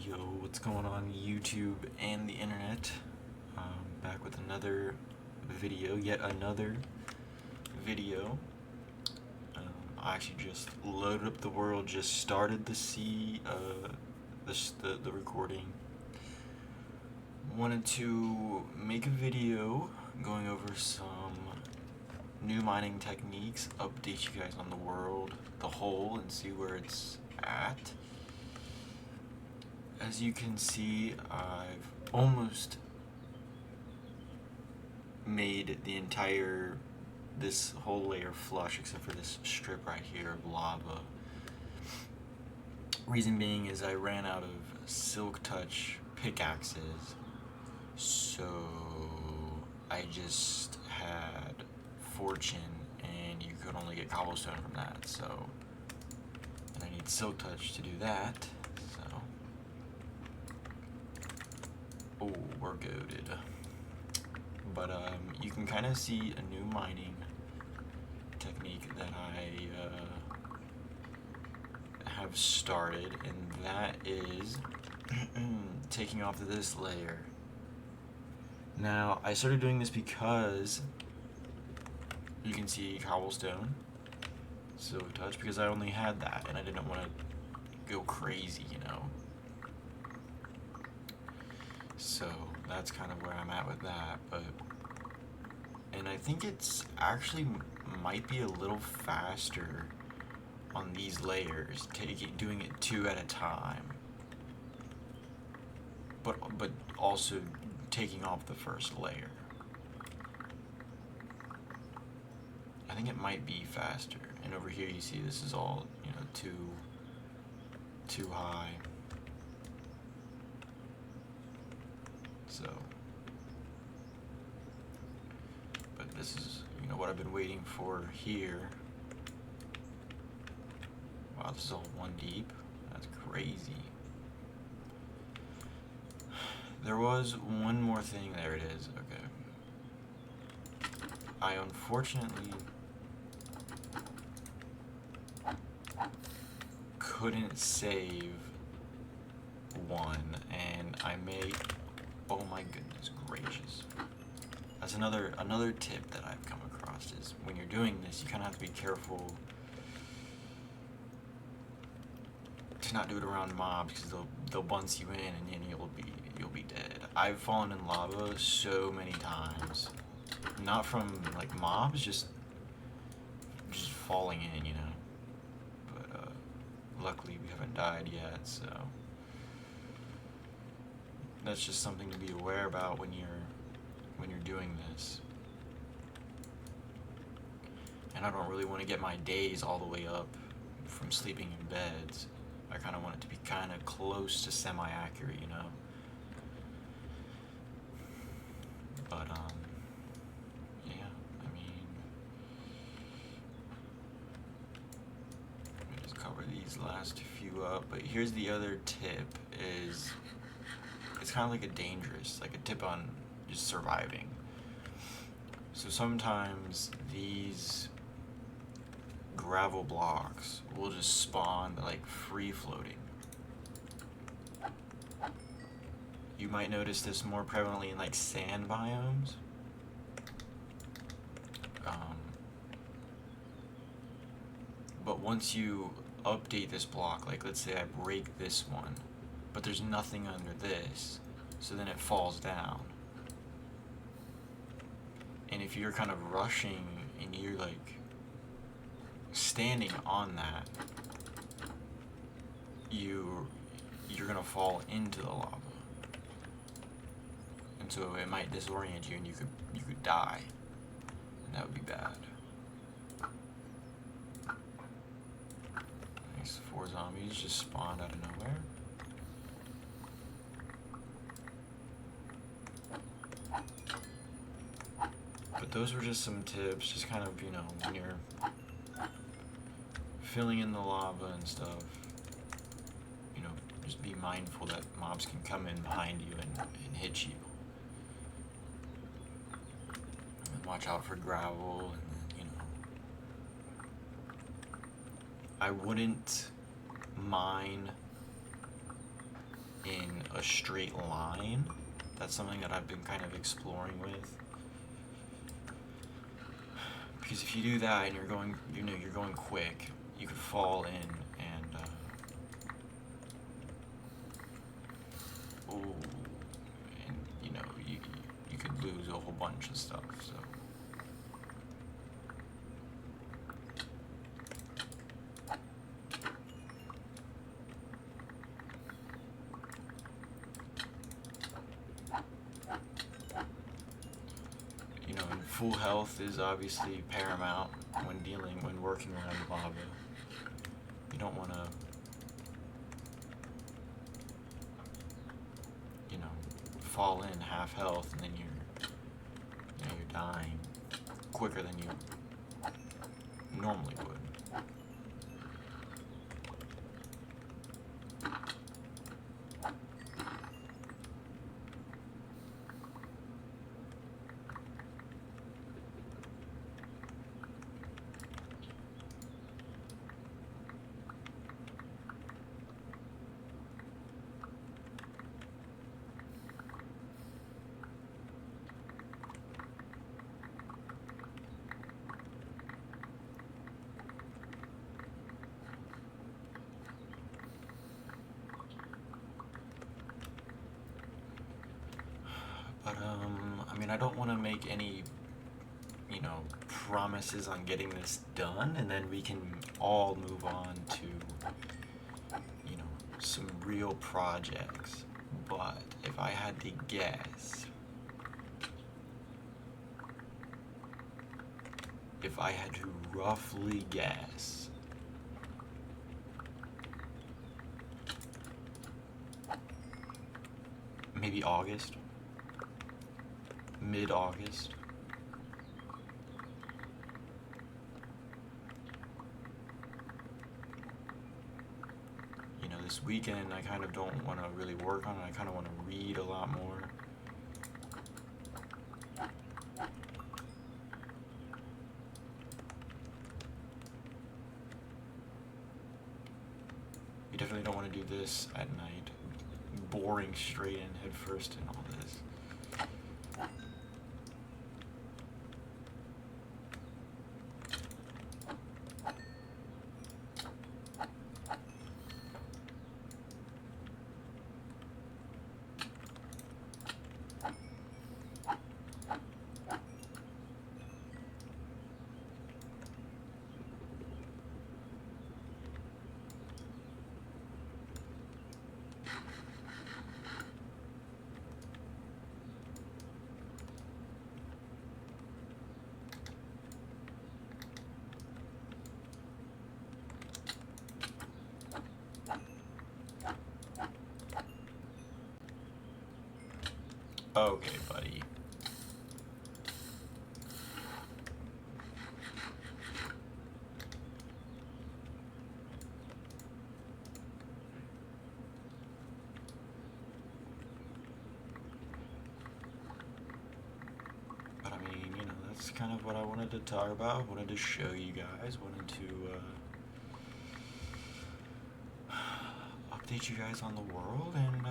Yo, what's going on YouTube and the internet? Back with another video, yet another video. I actually just loaded up the world, just started to see the recording. Wanted to make a video going over some new mining techniques, update you guys on the world, the whole, and see where it's at. As you can see, I've almost made this whole layer flush except for this strip right here of lava. Reason being is I ran out of Silk Touch pickaxes, so I just had Fortune, and you could only get cobblestone from that, and I need Silk Touch to do that. Oh, we're goated. But you can kind of see a new mining technique that I have started, and that is taking off this layer. Now, I started doing this because you can see cobblestone, Silk Touch, because I only had that, and I didn't want to go crazy, you know. So that's kind of where I'm at with that, and I think it's actually might be a little faster on these layers, doing it 2 at a time, but also taking off the first layer. I think it might be faster. And over here you see this is all, you know, too high. So, but this is, you know, what I've been waiting for here. Wow, this is all 1 deep. That's crazy. There was one more thing. There it is. Okay. I unfortunately couldn't save one, and I may. Oh my goodness gracious. That's another tip that I've come across, is when you're doing this, you kind of have to be careful to not do it around mobs, because they'll bounce you in and then you'll be dead. I've fallen in lava so many times. Not from like mobs, just falling in, you know. But luckily we haven't died yet, so that's just something to be aware about when you're doing this. And I don't really want to get my days all the way up from sleeping in beds. I kind of want it to be kind of close to semi-accurate, you know. But yeah, I mean, let me just cover these last few up. But here's the other tip: is it's kind of like a tip on just surviving. So sometimes these gravel blocks will just spawn like free floating. You might notice this more prevalently in like sand biomes. But once you update this block, like let's say I break this one, but there's nothing under this, so then it falls down. And if you're kind of rushing and you're like standing on that, you're gonna fall into the lava, and so it might disorient you, and you could die, and that would be bad. Nice, 4 zombies just spawned out of nowhere. But those were just some tips, just kind of, you know, when you're filling in the lava and stuff, you know, just be mindful that mobs can come in behind you and hit you. And watch out for gravel, and then, you know, I wouldn't mine in a straight line. That's something that I've been kind of exploring with. Because if you do that and you're going, you're going quick, you could fall in and, ooh, and you could lose a whole bunch of stuff. So. And full health is obviously paramount when working around lava. You don't want to, fall in half health and then you're dying quicker than you normally would. But, I don't want to make any, promises on getting this done, and then we can all move on to, some real projects. But if I had to guess, if I had to roughly guess, maybe August? Mid-August? This weekend I kind of don't want to really work on it. I kind of want to read a lot more. You definitely don't want to do this at night. Boring straight in head first in all this. Okay, buddy. But that's kind of what I wanted to talk about. Wanted to show you guys. Wanted to update you guys on the world and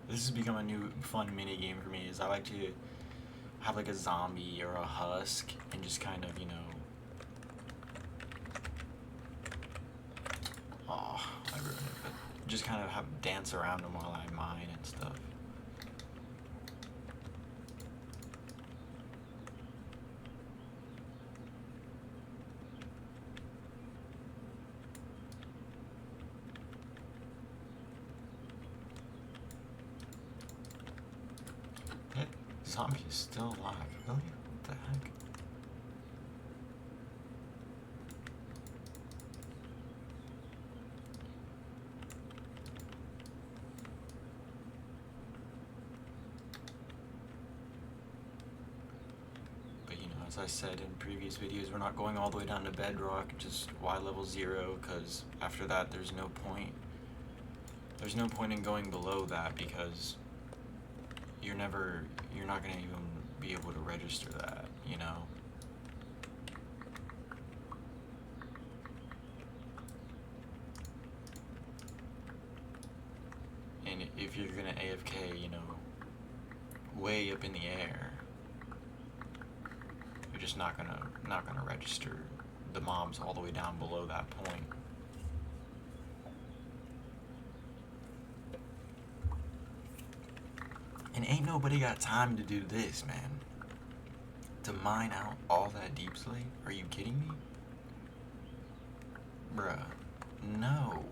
this has become a new fun mini game for me. Is I like to have like a zombie or a husk and just kind of I ruined it, but just kind of dance around them while I mine and stuff. zombie is still alive. Really? What the heck? But you know, as I said in previous videos, we're not going all the way down to bedrock, just Y level 0, because after that there's no point. There's no point in going below that because you're not gonna even be able to register that, you know? And if you're gonna AFK, you know, way up in the air, you're just not gonna register the mobs all the way down below that point. And ain't nobody got time to do this, man. To mine out all that deep slate? Are you kidding me? Bruh, no.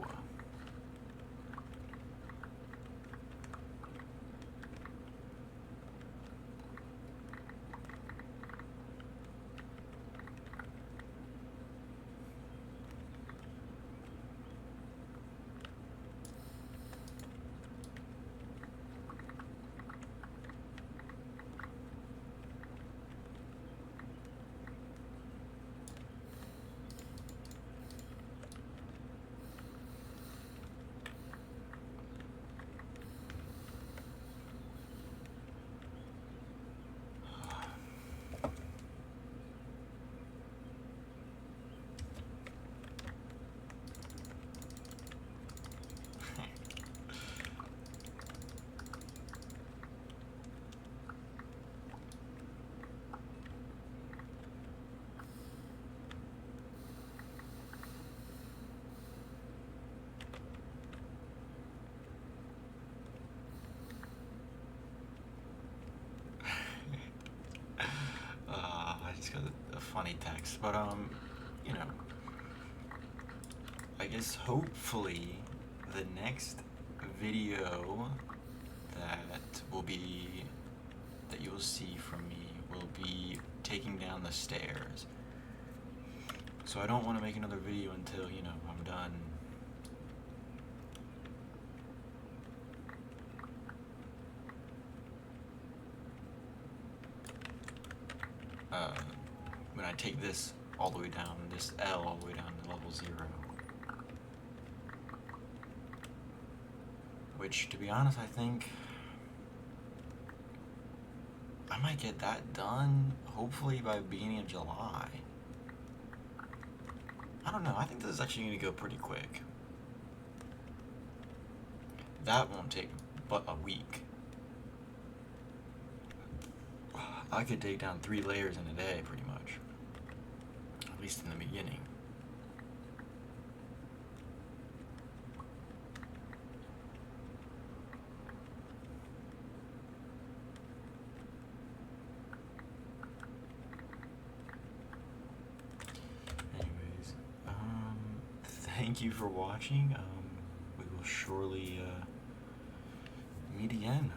I just got a funny text, but you know, I guess hopefully the next video that you'll see from me will be taking down the stairs. So I don't want to make another video until, you know, I'm done. When I take this all the way down, this L all the way down to level 0. Which, to be honest, I think I might get that done, hopefully by the beginning of July. I don't know, I think this is actually going to go pretty quick. That won't take but a week. I could take down 3 layers in a day, pretty much. At least in the beginning. Anyways, thank you for watching. We will surely meet again.